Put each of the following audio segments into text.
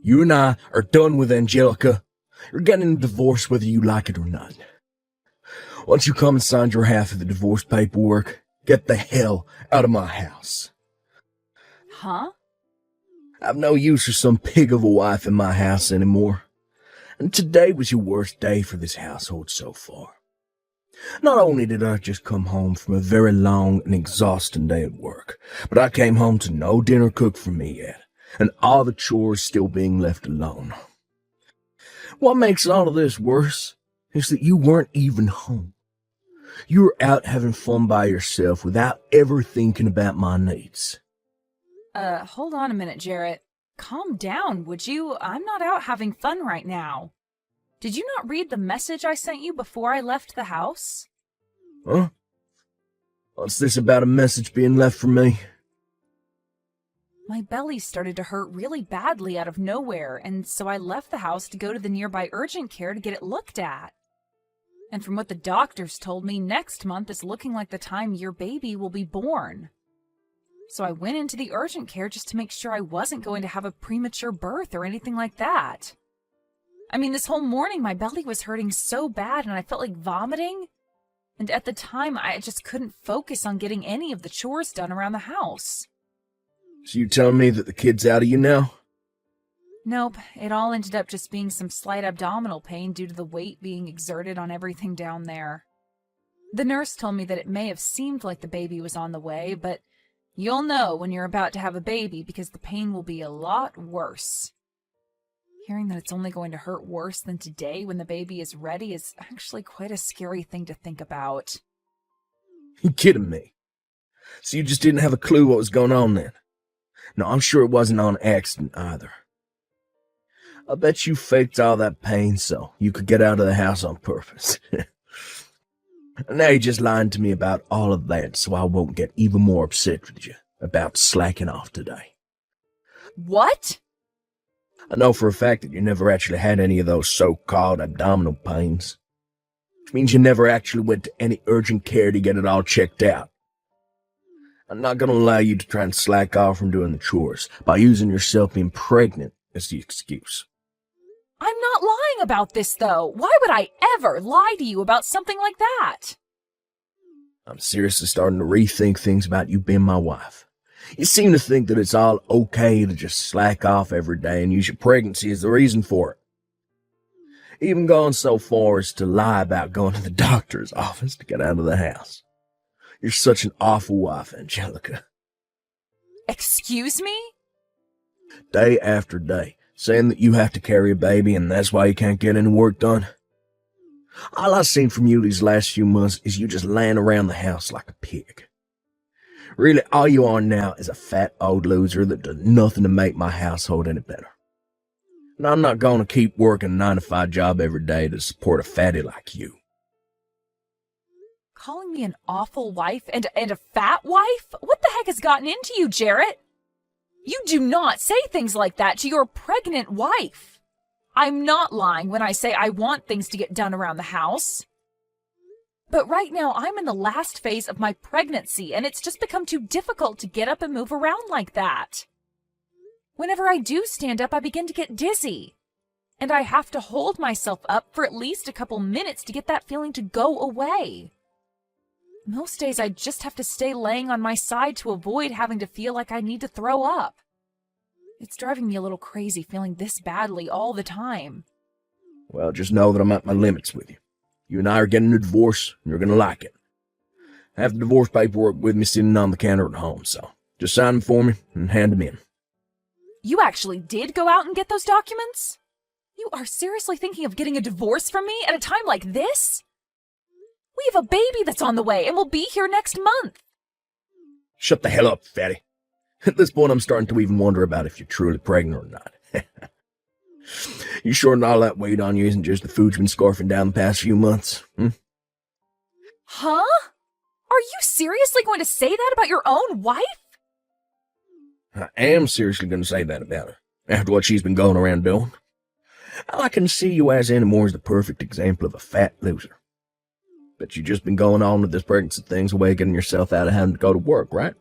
You and I are done with Angelica. You're getting a divorce whether you like it or not. Once you come and sign your half of the divorce paperwork, get the hell out of my house. Huh? I've no use for some pig of a wife in my house anymore. And today was your worst day for this household so far. Not only did I just come home from a very long and exhausting day at work, but I came home to no dinner cooked for me yet, and all the chores still being left alone. What makes all of this worse is that you weren't even home. You were out having fun by yourself without ever thinking about my needs. Hold on a minute, Jarrett. Calm down, would you? I'm not out having fun right now. Did you not read the message I sent you before I left the house? Huh? What's this about a message being left for me? My belly started to hurt really badly out of nowhere, and so I left the house to go to the nearby urgent care to get it looked at. And from what the doctors told me, next month is looking like the time your baby will be born. So I went into the urgent care just to make sure I wasn't going to have a premature birth or anything like that. I mean, this whole morning my belly was hurting so bad and I felt like vomiting. And at the time, I just couldn't focus on getting any of the chores done around the house. So you telling me that the kid's out of you now? Nope, it all ended up just being some slight abdominal pain due to the weight being exerted on everything down there. The nurse told me that it may have seemed like the baby was on the way, but you'll know when you're about to have a baby because the pain will be a lot worse. Hearing that it's only going to hurt worse than today when the baby is ready is actually quite a scary thing to think about. You kidding me? So you just didn't have a clue what was going on then? No, I'm sure it wasn't on accident either. I bet you faked all that pain so you could get out of the house on purpose. And now you're just lying to me about all of that so I won't get even more upset with you about slacking off today. What? I know for a fact that you never actually had any of those so-called abdominal pains. Which means you never actually went to any urgent care to get it all checked out. I'm not going to allow you to try and slack off from doing the chores by using yourself being pregnant as the excuse. I'm not lying about this, though. Why would I ever lie to you about something like that? I'm seriously starting to rethink things about you being my wife. You seem to think that it's all okay to just slack off every day and use your pregnancy as the reason for it. Even going so far as to lie about going to the doctor's office to get out of the house. You're such an awful wife, Angelica. Excuse me? Day after day, saying that you have to carry a baby and that's why you can't get any work done. All I've seen from you these last few months is you just laying around the house like a pig. Really, all you are now is a fat old loser that does nothing to make my household any better. And I'm not going to keep working a 9-to-5 job every day to support a fatty like you. Calling me an awful wife and a fat wife? What the heck has gotten into you, Jarrett? You do not say things like that to your pregnant wife. I'm not lying when I say I want things to get done around the house. But right now, I'm in the last phase of my pregnancy, and it's just become too difficult to get up and move around like that. Whenever I do stand up, I begin to get dizzy. And I have to hold myself up for at least a couple minutes to get that feeling to go away. Most days, I just have to stay laying on my side to avoid having to feel like I need to throw up. It's driving me a little crazy feeling this badly all the time. Well, just know that I'm at my limits with you. You and I are getting a divorce, and you're going to like it. I have the divorce paperwork with me sitting on the counter at home, so just sign them for me and hand them in. You actually did go out and get those documents? You are seriously thinking of getting a divorce from me at a time like this? We have a baby that's on the way and will be here next month. Shut the hell up, fatty. At this point, I'm starting to even wonder about if you're truly pregnant or not. You sure that all that weight on you isn't just the food you've been scarfing down the past few months? Huh? Are you seriously going to say that about your own wife? I am seriously going to say that about her, after what she's been going around doing. All I can see you as anymore is the perfect example of a fat loser. But you've just been going on with this pregnancy thing's way of getting yourself out of having to go to work, right?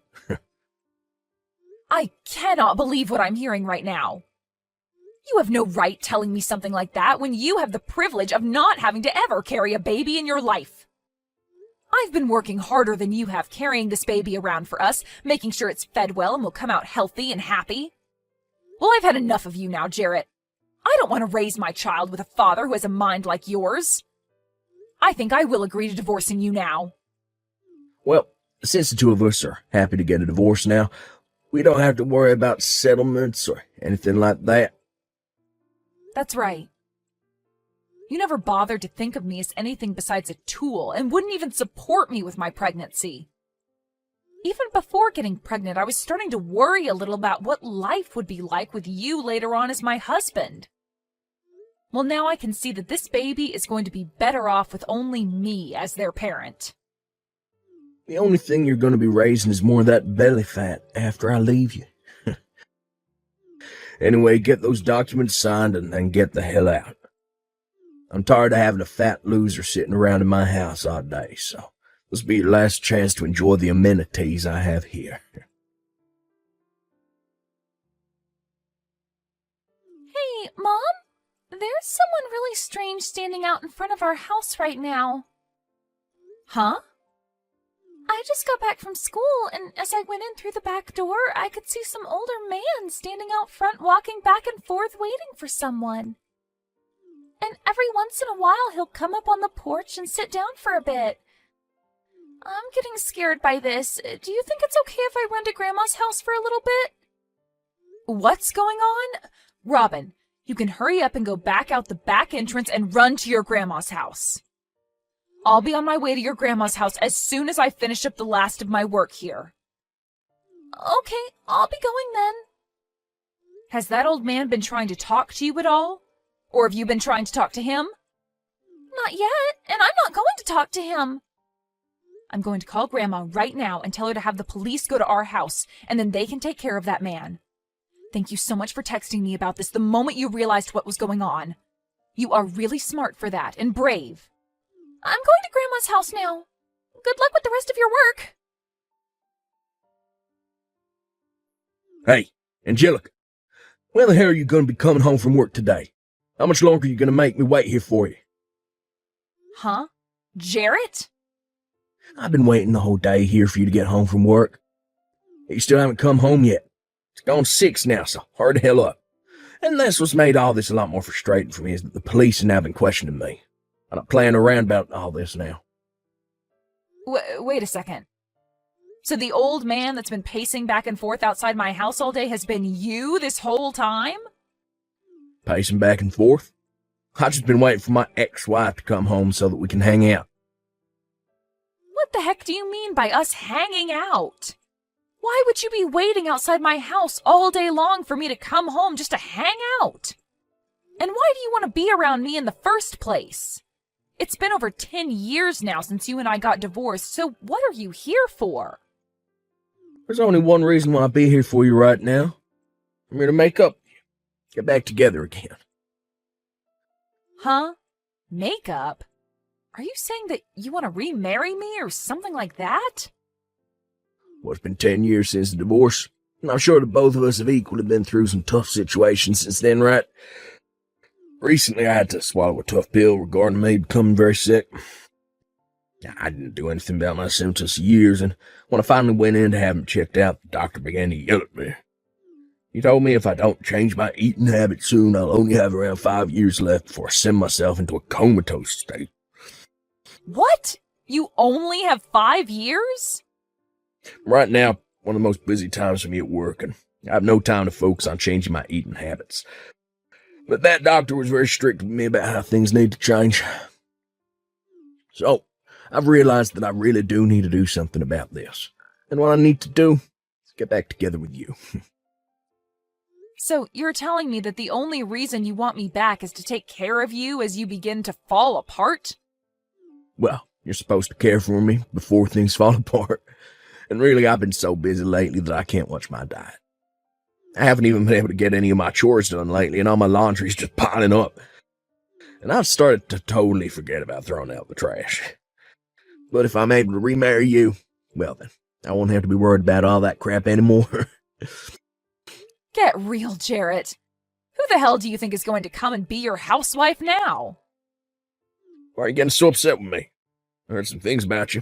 I cannot believe what I'm hearing right now. You have no right telling me something like that when you have the privilege of not having to ever carry a baby in your life. I've been working harder than you have carrying this baby around for us, making sure it's fed well and will come out healthy and happy. Well, I've had enough of you now, Jarrett. I don't want to raise my child with a father who has a mind like yours. I think I will agree to divorcing you now. Well, since the two of us are happy to get a divorce now, we don't have to worry about settlements or anything like that. That's right. You never bothered to think of me as anything besides a tool and wouldn't even support me with my pregnancy. Even before getting pregnant, I was starting to worry a little about what life would be like with you later on as my husband. Well, now I can see that this baby is going to be better off with only me as their parent. The only thing you're going to be raising is more of that belly fat after I leave you. Anyway, get those documents signed and then get the hell out. I'm tired of having a fat loser sitting around in my house all day, so this will be your last chance to enjoy the amenities I have here. Hey, Mom? There's someone really strange standing out in front of our house right now. Huh? I just got back from school, and as I went in through the back door, I could see some older man standing out front walking back and forth waiting for someone. And every once in a while he'll come up on the porch and sit down for a bit. I'm getting scared by this. Do you think it's okay if I run to Grandma's house for a little bit? What's going on? Robin, you can hurry up and go back out the back entrance and run to your Grandma's house. I'll be on my way to your Grandma's house as soon as I finish up the last of my work here. Okay, I'll be going then. Has that old man been trying to talk to you at all? Or have you been trying to talk to him? Not yet, and I'm not going to talk to him. I'm going to call Grandma right now and tell her to have the police go to our house, and then they can take care of that man. Thank you so much for texting me about this the moment you realized what was going on. You are really smart for that, and brave. I'm going to Grandma's house now. Good luck with the rest of your work. Hey, Angelica, when the hell are you going to be coming home from work today? How much longer are you going to make me wait here for you? Huh? Jarrett? I've been waiting the whole day here for you to get home from work. You still haven't come home yet. It's gone 6 now, so hurry the hell up. And that's what's made all this a lot more frustrating for me, is that the police have now been questioning me. I'm not playing around about all this now. Wait a second. So the old man that's been pacing back and forth outside my house all day has been you this whole time? Pacing back and forth? I've just been waiting for my ex-wife to come home so that we can hang out. What the heck do you mean by us hanging out? Why would you be waiting outside my house all day long for me to come home just to hang out? And why do you want to be around me in the first place? It's been over 10 years now since you and I got divorced, so what are you here for? There's only one reason why I'll be here for you right now. I'm here to make up, get back together again. Huh? Makeup? Are you saying that you want to remarry me or something like that? Well, it's been 10 years since the divorce, and I'm sure that both of us have equally been through some tough situations since then, right? Recently, I had to swallow a tough pill regarding me becoming very sick. I didn't do anything about my symptoms for years, and when I finally went in to have them checked out, the doctor began to yell at me. He told me if I don't change my eating habits soon, I'll only have around 5 years left before I send myself into a comatose state. What? You only have 5 years? Right now, one of the most busy times for me at work, and I have no time to focus on changing my eating habits. But that doctor was very strict with me about how things need to change. So, I've realized that I really do need to do something about this. And what I need to do is get back together with you. So you're telling me that the only reason you want me back is to take care of you as you begin to fall apart? Well, you're supposed to care for me before things fall apart. And really, I've been so busy lately that I can't watch my diet. I haven't even been able to get any of my chores done lately, and all my laundry's just piling up. And I've started to totally forget about throwing out the trash. But if I'm able to remarry you, well then, I won't have to be worried about all that crap anymore. Get real, Jarrett. Who the hell do you think is going to come and be your housewife now? Why are you getting so upset with me? I heard some things about you.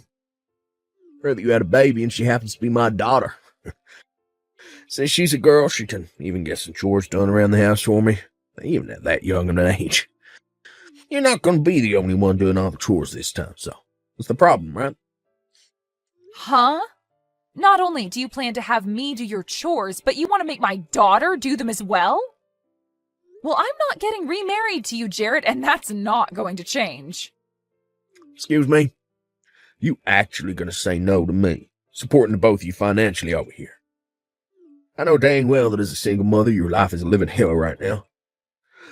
Heard that you had a baby and she happens to be my daughter. Since she's a girl, she can even get some chores done around the house for me, even at that young an age. You're not going to be the only one doing all the chores this time, so what's the problem, right? Huh? Not only do you plan to have me do your chores, but you want to make my daughter do them as well? Well, I'm not getting remarried to you, Jarrett, and that's not going to change. Excuse me? You actually going to say no to me, supporting the both of you financially over here? I know dang well that as a single mother, your life is a living hell right now.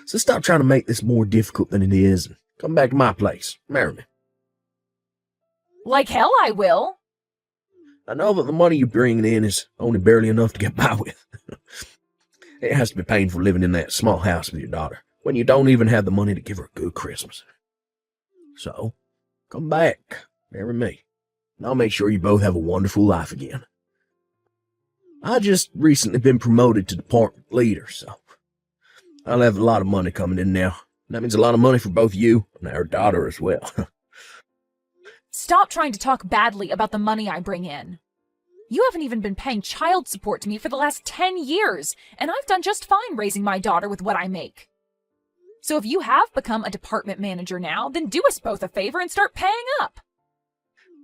So stop trying to make this more difficult than it is and come back to my place. Marry me. Like hell I will. I know that the money you're bringing in is only barely enough to get by with. It has to be painful living in that small house with your daughter when you don't even have the money to give her a good Christmas. So, come back, marry me, and I'll make sure you both have a wonderful life again. I just recently been promoted to department leader, so I'll have a lot of money coming in now. That means a lot of money for both you and our daughter as well. Stop trying to talk badly about the money I bring in. You haven't even been paying child support to me for the last 10 years, and I've done just fine raising my daughter with what I make. So if you have become a department manager now, then do us both a favor and start paying up.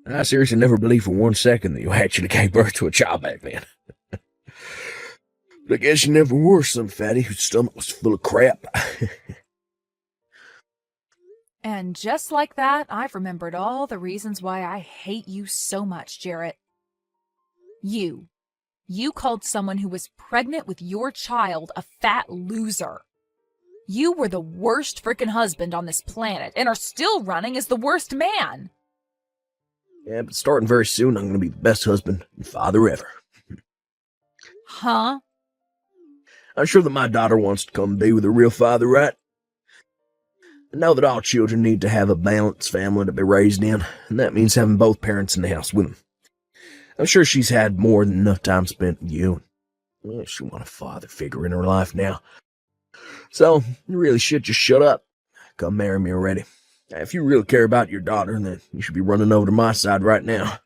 I seriously never believed for 1 second that you actually gave birth to a child back then. But I guess you never were some fatty whose stomach was full of crap. And just like that, I've remembered all the reasons why I hate you so much, Jarrett. You called someone who was pregnant with your child a fat loser. You were the worst frickin' husband on this planet and are still running as the worst man. Yeah, but starting very soon, I'm going to be the best husband and father ever. Huh? I'm sure that my daughter wants to come be with a real father, right? I know that all children need to have a balanced family to be raised in, and that means having both parents in the house with them. I'm sure she's had more than enough time spent with you. Well, she wants a father figure in her life now. So, you really should just shut up. Come marry me already. If you really care about your daughter, then you should be running over to my side right now.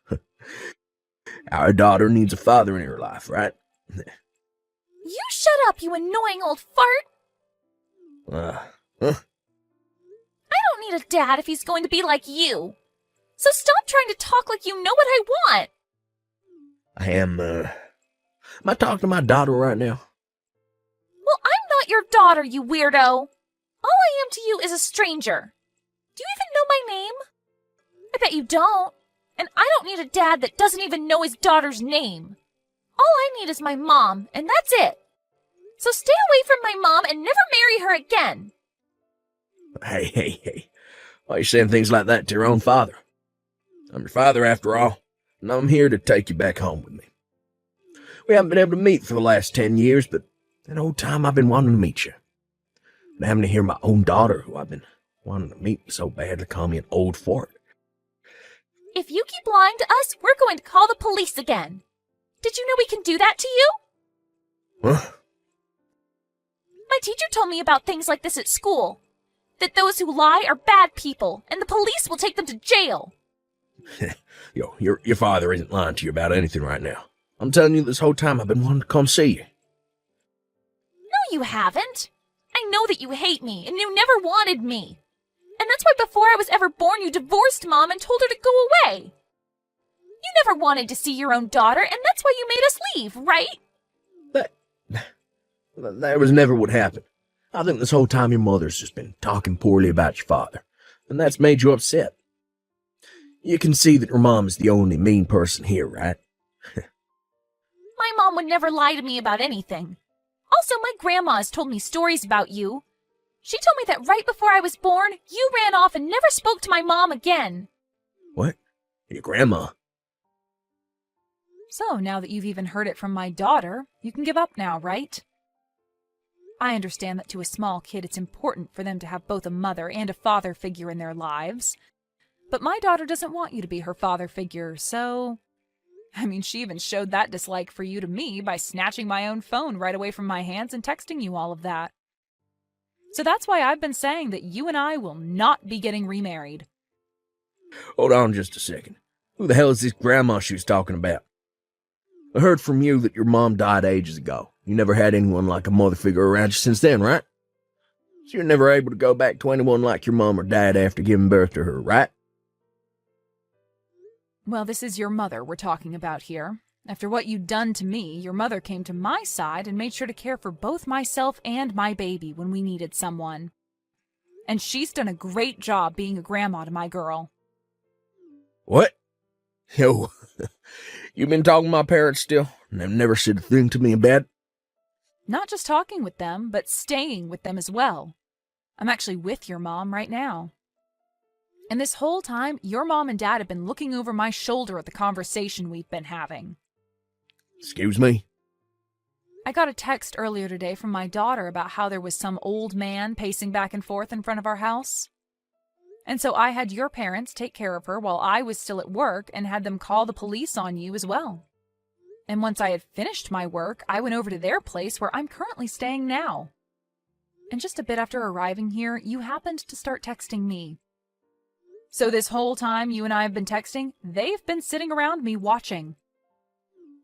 Our daughter needs a father in her life, right? You shut up, you annoying old fart! Huh? I don't need a dad if he's going to be like you. So stop trying to talk like you know what I want. Am I talking to my daughter right now? Well, I'm not your daughter, you weirdo. All I am to you is a stranger. Do you even know my name? I bet you don't. And I don't need a dad that doesn't even know his daughter's name. All I need is my mom, and that's it. So stay away from my mom and never marry her again. Hey. Why are you saying things like that to your own father? I'm your father after all, and I'm here to take you back home with me. We haven't been able to meet for the last 10 years, but that whole time I've been wanting to meet you. But having to hear my own daughter, who I've been wanting to meet so badly, call me an old fart. If you keep lying to us, we're going to call the police again. Did you know we can do that to you? Huh? My teacher told me about things like this at school. That those who lie are bad people, and the police will take them to jail. Your father isn't lying to you about anything right now. I'm telling you, this whole time I've been wanting to come see you. No, you haven't. I know that you hate me, and you never wanted me. And that's why before I was ever born, you divorced Mom and told her to go away. You never wanted to see your own daughter, and that's why you made us leave, right? That was never what happened. I think this whole time your mother's just been talking poorly about your father, and that's made you upset. You can see that your mom is the only mean person here, right? My mom would never lie to me about anything. Also, my grandma has told me stories about you. She told me that right before I was born, you ran off and never spoke to my mom again. What? Your grandma? So, now that you've even heard it from my daughter, you can give up now, right? I understand that to a small kid it's important for them to have both a mother and a father figure in their lives. But my daughter doesn't want you to be her father figure, so... I mean, she even showed that dislike for you to me by snatching my own phone right away from my hands and texting you all of that. So that's why I've been saying that you and I will not be getting remarried. Hold on just a second. Who the hell is this grandma she was talking about? I heard from you that your mom died ages ago. You never had anyone like a mother figure around you since then, right? So you're never able to go back to anyone like your mom or dad after giving birth to her, right? Well, this is your mother we're talking about here. After what you'd done to me, your mother came to my side and made sure to care for both myself and my baby when we needed someone. And she's done a great job being a grandma to my girl. What? Yo, you been talking to my parents still? And they've never said a thing to me about it? Not just talking with them, but staying with them as well. I'm actually with your mom right now. And this whole time, your mom and dad have been looking over my shoulder at the conversation we've been having. Excuse me? I got a text earlier today from my daughter about how there was some old man pacing back and forth in front of our house. And so I had your parents take care of her while I was still at work and had them call the police on you as well. And once I had finished my work, I went over to their place where I'm currently staying now. And just a bit after arriving here, you happened to start texting me. So this whole time you and I have been texting, they've been sitting around me watching.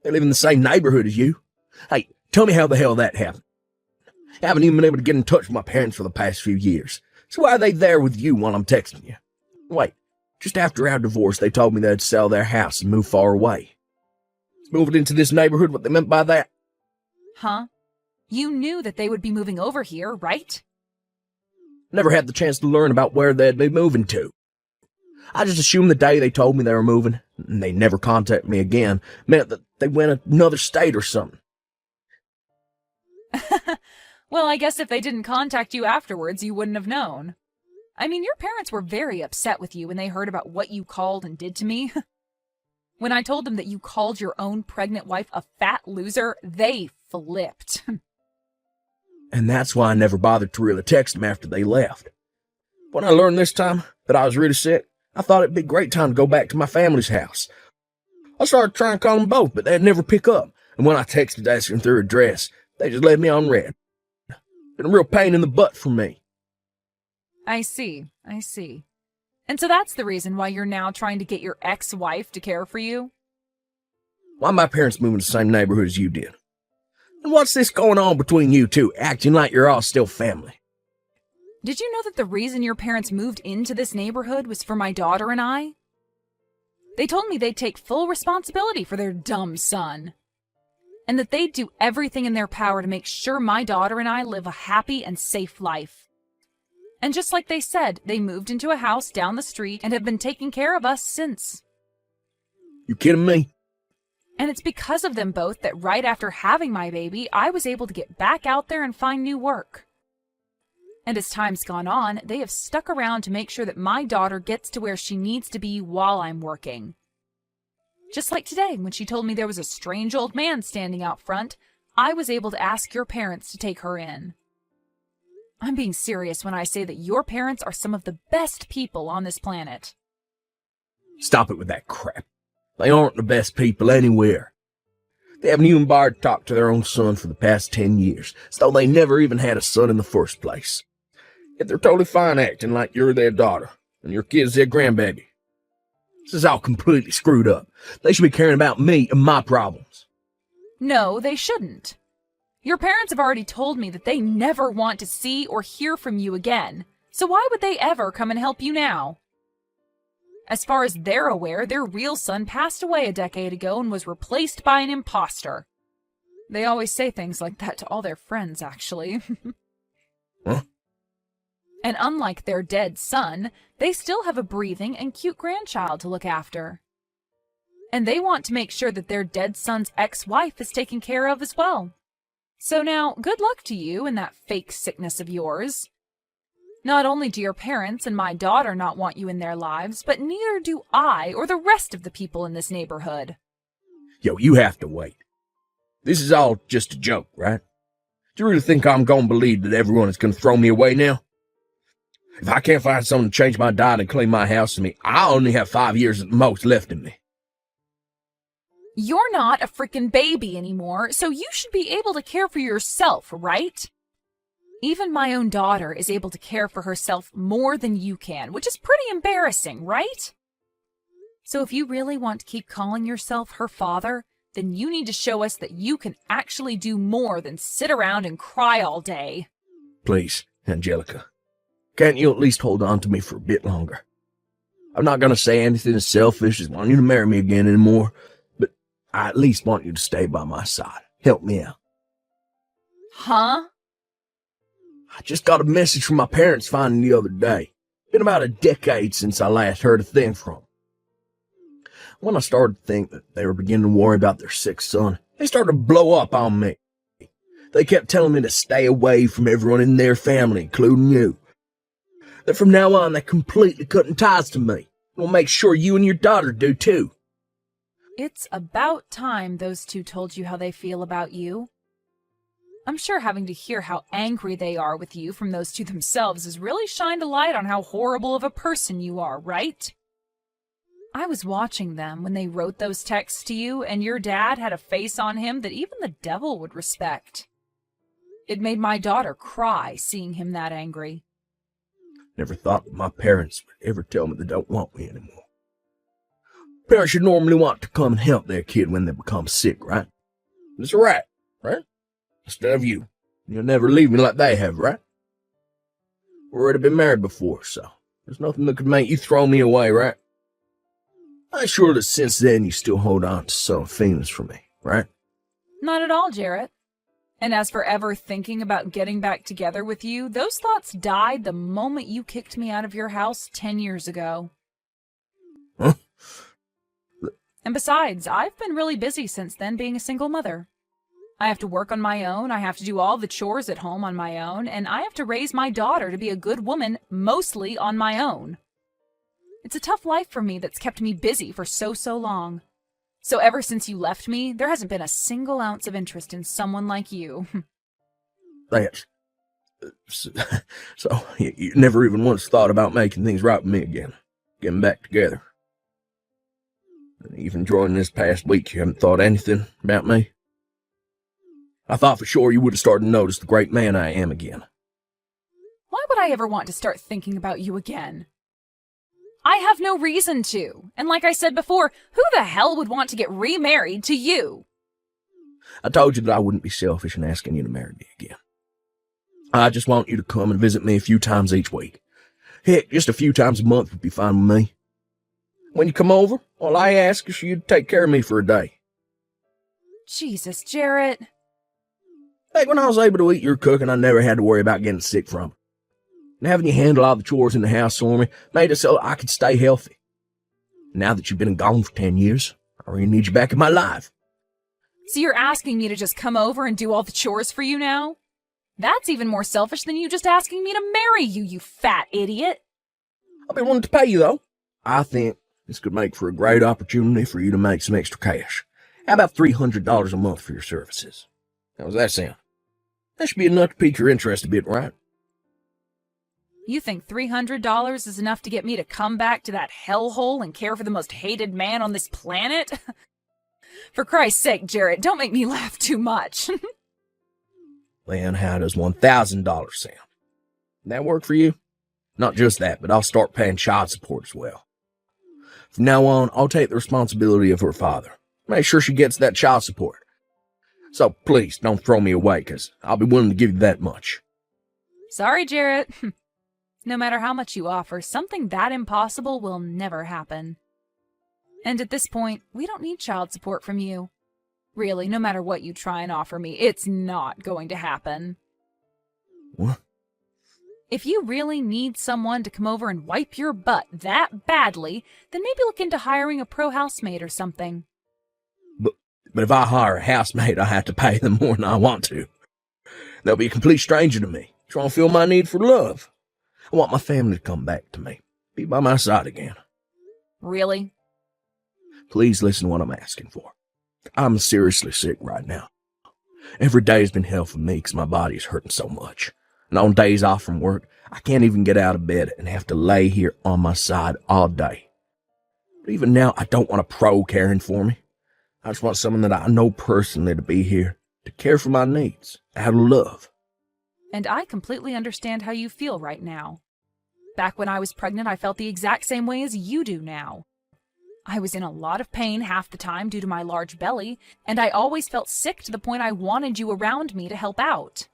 They live in the same neighborhood as you. Hey, tell me how the hell that happened. I haven't even been able to get in touch with my parents for the past few years. So why are they there with you while I'm texting you? Wait, just after our divorce, they told me they'd sell their house and move far away. Is moving into this neighborhood what they meant by that? Huh? You knew that they would be moving over here, right? Never had the chance to learn about where they'd be moving to. I just assumed the day they told me they were moving, and they never contacted me again, meant that they went another state or something. Well, I guess if they didn't contact you afterwards, you wouldn't have known. I mean, your parents were very upset with you when they heard about what you called and did to me. When I told them that you called your own pregnant wife a fat loser, they flipped. And that's why I never bothered to really text them after they left. When I learned this time that I was really sick, I thought it'd be a great time to go back to my family's house. I started trying to call them both, but they'd never pick up. And when I texted asking their address, they just left me on red. Been a real pain in the butt for me. I see. And so that's the reason why you're now trying to get your ex-wife to care for you? Why my parents moved in the same neighborhood as you did? And what's this going on between you two, acting like you're all still family? Did you know that the reason your parents moved into this neighborhood was for my daughter and I? They told me they'd take full responsibility for their dumb son. And that they'd do everything in their power to make sure my daughter and I live a happy and safe life. And just like they said, they moved into a house down the street and have been taking care of us since. You kidding me? And it's because of them both that right after having my baby, I was able to get back out there and find new work. And as time's gone on, they have stuck around to make sure that my daughter gets to where she needs to be while I'm working. Just like today, when she told me there was a strange old man standing out front, I was able to ask your parents to take her in. I'm being serious when I say that your parents are some of the best people on this planet. Stop it with that crap. They aren't the best people anywhere. They haven't even bothered to talk to their own son for the past 10 years, so they never even had a son in the first place. Yet they're totally fine acting like you're their daughter, and your kid's their grandbaby. This is all completely screwed up. They should be caring about me and my problems. No, they shouldn't. Your parents have already told me that they never want to see or hear from you again, so why would they ever come and help you now? As far as they're aware, their real son passed away a decade ago and was replaced by an imposter. They always say things like that to all their friends, actually. Huh? And unlike their dead son, they still have a breathing and cute grandchild to look after. And they want to make sure that their dead son's ex-wife is taken care of as well. So now, good luck to you and that fake sickness of yours. Not only do your parents and my daughter not want you in their lives, but neither do I or the rest of the people in this neighborhood. Yo, you have to wait. This is all just a joke, right? Do you really think I'm gonna believe that everyone is gonna throw me away now? If I can't find someone to change my diet and clean my house for me, I only have 5 years at the most left in me. You're not a freaking baby anymore, so you should be able to care for yourself, right? Even my own daughter is able to care for herself more than you can, which is pretty embarrassing, right? So if you really want to keep calling yourself her father, then you need to show us that you can actually do more than sit around and cry all day. Please, Angelica, can't you at least hold on to me for a bit longer? I'm not going to say anything as selfish as wanting you to marry me again anymore, but I at least want you to stay by my side. Help me out. Huh? I just got a message from my parents finding the other day. Been about a decade since I last heard a thing from them. When I started to think that they were beginning to worry about their sick son, they started to blow up on me. They kept telling me to stay away from everyone in their family, including you. That from now on, they're completely cutting ties to me. We'll make sure you and your daughter do too. It's about time those two told you how they feel about you. I'm sure having to hear how angry they are with you from those two themselves has really shined a light on how horrible of a person you are, right? I was watching them when they wrote those texts to you, and your dad had a face on him that even the devil would respect. It made my daughter cry seeing him that angry. Never thought that my parents would ever tell me they don't want me anymore. Parents should normally want to come and help their kid when they become sick, right? It's right? Instead of you. You'll never leave me like they have, right? We've already been married before, so there's nothing that could make you throw me away, right? I'm sure that since then you still hold on to some feelings for me, right? Not at all, Jarrett. And as for ever thinking about getting back together with you, those thoughts died the moment you kicked me out of your house 10 years ago. Huh? And besides, I've been really busy since then being a single mother. I have to work on my own, I have to do all the chores at home on my own, and I have to raise my daughter to be a good woman mostly on my own. It's a tough life for me that's kept me busy for so long. So ever since you left me, there hasn't been a single ounce of interest in someone like you. That's... So, you never even once thought about making things right with me again. Getting back together. And even during this past week, you haven't thought anything about me? I thought for sure you would have started to notice the great man I am again. Why would I ever want to start thinking about you again? I have no reason to. And like I said before, who the hell would want to get remarried to you? I told you that I wouldn't be selfish in asking you to marry me again. I just want you to come and visit me a few times each week. Heck, just a few times a month would be fine with me. When you come over, all I ask is for you to take care of me for a day. Jesus, Jarrett. Like when I was able to eat your cooking, I never had to worry about getting sick from it. And having you handle all the chores in the house for me made it so I could stay healthy. Now that you've been gone for 10 years, I really need you back in my life. So you're asking me to just come over and do all the chores for you now? That's even more selfish than you just asking me to marry you, you fat idiot. I'll be willing to pay you, though. I think this could make for a great opportunity for you to make some extra cash. How about $300 a month for your services? How does that sound? That should be enough to pique your interest a bit, right? You think $300 is enough to get me to come back to that hellhole and care for the most hated man on this planet? For Christ's sake, Jarrett, don't make me laugh too much. Then how does $1,000 sound? That work for you? Not just that, but I'll start paying child support as well. From now on, I'll take the responsibility of her father. Make sure she gets that child support. So please, don't throw me away, because I'll be willing to give you that much. Sorry, Jarrett. No matter how much you offer, something that impossible will never happen. And at this point, we don't need child support from you. Really, no matter what you try and offer me, it's not going to happen. What? If you really need someone to come over and wipe your butt that badly, then maybe look into hiring a pro housemaid or something. But if I hire a housemaid, I have to pay them more than I want to. They'll be a complete stranger to me, trying to feel my need for love. I want my family to come back to me, be by my side again. Really? Please listen to what I'm asking for. I'm seriously sick right now. Every day has been hell for me because my body is hurting so much. And on days off from work, I can't even get out of bed and have to lay here on my side all day. But even now, I don't want a pro caring for me. I just want someone that I know personally to be here to care for my needs out of love. And I completely understand how you feel right now. Back when I was pregnant, I felt the exact same way as you do now. I was in a lot of pain half the time due to my large belly, and I always felt sick to the point I wanted you around me to help out.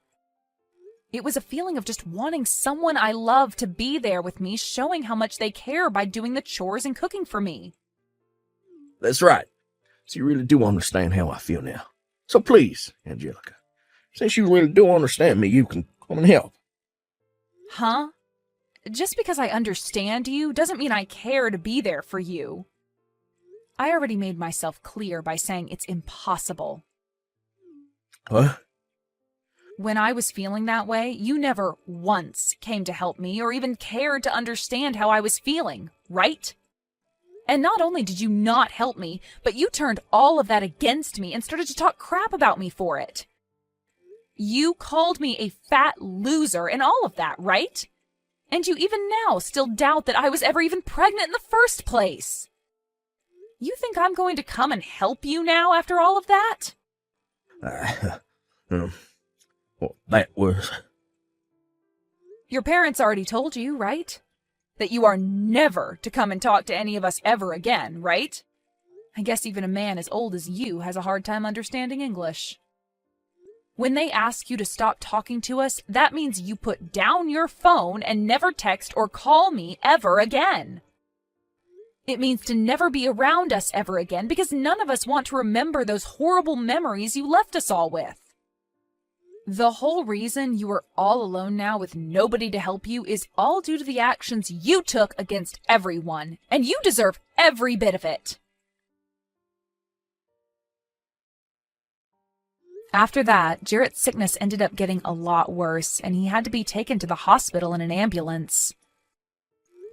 It was a feeling of just wanting someone I love to be there with me, showing how much they care by doing the chores and cooking for me. That's right. So you really do understand how I feel now. So please, Angelica, since you really do understand me, you can come and help. Huh? Just because I understand you doesn't mean I care to be there for you. I already made myself clear by saying it's impossible. What? When I was feeling that way, you never once came to help me or even cared to understand how I was feeling, right? And not only did you not help me, but you turned all of that against me and started to talk crap about me for it. You called me a fat loser and all of that, right? And you even now still doubt that I was ever even pregnant in the first place. You think I'm going to come and help you now after all of that? Well, that was... Your parents already told you, right? That you are never to come and talk to any of us ever again, right? I guess even a man as old as you has a hard time understanding English. When they ask you to stop talking to us, that means you put down your phone and never text or call me ever again. It means to never be around us ever again because none of us want to remember those horrible memories you left us all with. The whole reason you are all alone now with nobody to help you is all due to the actions you took against everyone, and you deserve every bit of it. After that, Jarrett's sickness ended up getting a lot worse, and he had to be taken to the hospital in an ambulance.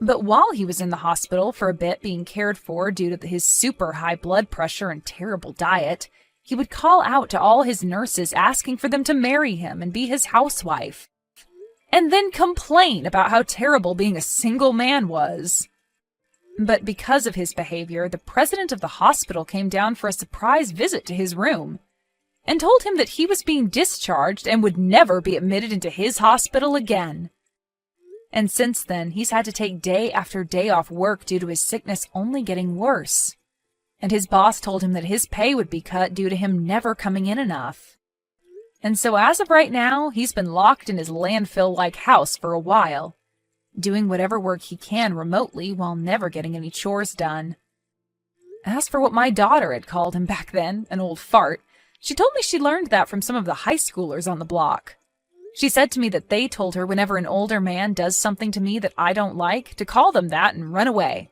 But while he was in the hospital for a bit being cared for due to his super high blood pressure and terrible diet, he would call out to all his nurses asking for them to marry him and be his housewife, and then complain about how terrible being a single man was. But because of his behavior, the president of the hospital came down for a surprise visit to his room and told him that he was being discharged and would never be admitted into his hospital again. And since then, he's had to take day after day off work due to his sickness only getting worse. And his boss told him that his pay would be cut due to him never coming in enough. And so as of right now, he's been locked in his landfill-like house for a while, doing whatever work he can remotely while never getting any chores done. As for what my daughter had called him back then, an old fart, she told me she learned that from some of the high schoolers on the block. She said to me that they told her whenever an older man does something to me that I don't like, to call them that and run away.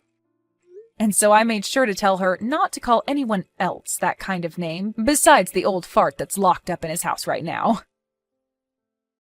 And so I made sure to tell her not to call anyone else that kind of name, besides the old fart that's locked up in his house right now.